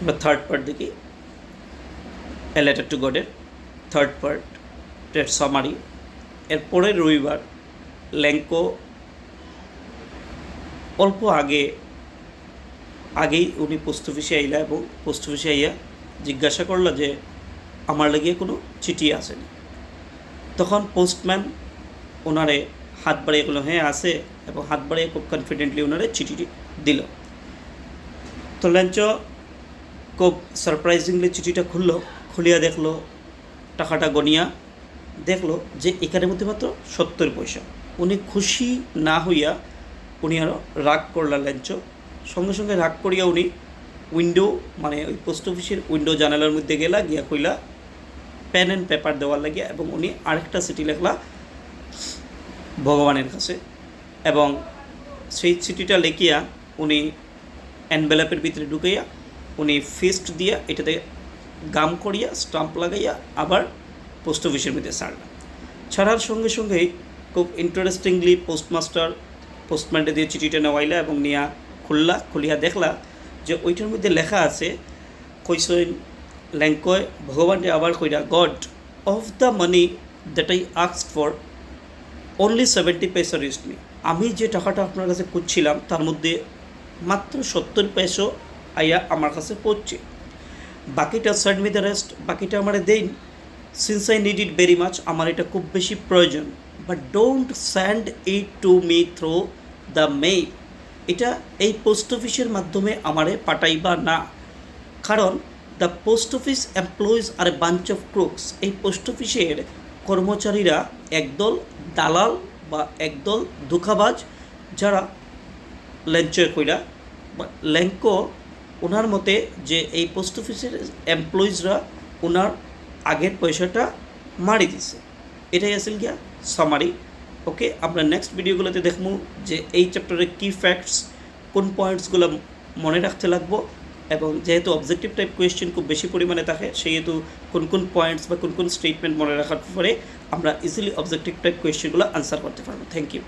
এবার third part দেখি। A letter to গডের third পার্টের সামারি। এরপরের রবিবার ল্যাঙ্কো অল্প আগেই উনি পোস্ট অফিসে আইলা এবং পোস্ট অফিসে আইয়া জিজ্ঞাসা করলো যে আমার লাগিয়ে কোনো চিঠি আসেনি। তখন পোস্টম্যান ওনারে হাত বাড়িয়ে বললো হ্যাঁ আছে, এবং হাত বাড়িয়ে খুব কনফিডেন্টলি ওনারে চিঠিটি দিল। তো ল্যাঞ্চো খুব সারপ্রাইজিংলি চিঠিটা খুলিয়া দেখলো, টাকাটা গনিয়া দেখলো যে এখানের মধ্যে মাত্র 70 পয়সা। উনি খুশি না হইয়া উনি আরও রাগ করলা ল্যাঞ্চো। সঙ্গে সঙ্গে রাগ করিয়া উনি উইন্ডো মানে ওই পোস্ট অফিসের উইন্ডো জানালার মধ্যে গেলা, গিয়া কইলা পেন অ্যান্ড পেপার দেওয়ার লাগিয়া, এবং উনি আরেকটা চিঠি লেখলা ভগবানের কাছে। এবং সেই চিঠিটা লেখিয়া উনি এনভেলপের ভিতরে ঢুকাইয়া উনি ফিস্ট দিয়া এটাতে গাম করিয়া স্টাম্প লাগাইয়া আবার পোস্ট অফিসের মধ্যে ছাড়ার সঙ্গে সঙ্গেই খুব ইন্টারেস্টিংলি পোস্টম্যানটা দিয়ে চিঠিটা নেওয়াইলা এবং নিয়া খুলিয়া দেখলা যে ওইটার মধ্যে লেখা আছে কইসইন ল্যাঙ্কয় ভগবানকে আবার কইরা god of the money that I asked for only 70 পয়সা রিস্ট মি। আমি যে টাকাটা আপনার কাছে খুঁজছিলাম তার মধ্যে মাত্র 70 পয়সা আইয়া আমার কাছে পড়ছে। বাকিটা সেন্ড মি দ্য রেস্ট, বাকিটা আমার then since I need it very much, আমার এটা খুব বেশি প্রয়োজন। But don't send it to me through the mail, এটা এই পোস্ট অফিসের মাধ্যমে আমারে পাঠাইবা না, কারণ the post office employees are a bunch of crooks. এই পোস্ট অফিসের কর্মচারীরা একদল দালাল বা একদল ধোঁকাবাজ, যারা ল্যাঞ্চের কইরা ল্যাঙ্কো ওনার মতে যে এই পোস্ট অফিসের এমপ্লয়িজরা ওনার আগের পয়সাটা মারি দিছে। এটাই আসল গিয়া সামারি। ওকে, আমরা নেক্সট ভিডিওগুলোতে দেখবো যে এই চ্যাপ্টারের কী ফ্যাক্টস, কোন পয়েন্টসগুলো মনে রাখতে লাগবো, এবং যেহেতু অবজেক্টিভ টাইপ কোয়েশ্চেন খুব বেশি পরিমাণে থাকে সেহেতু কোন কোন পয়েন্টস বা কোন কোন স্টেটমেন্ট মনে রাখার পরে আমরা ইজিলি অবজেক্টিভ টাইপ কোয়েশ্চেনগুলো আনসার করতে পারবো। Thank you.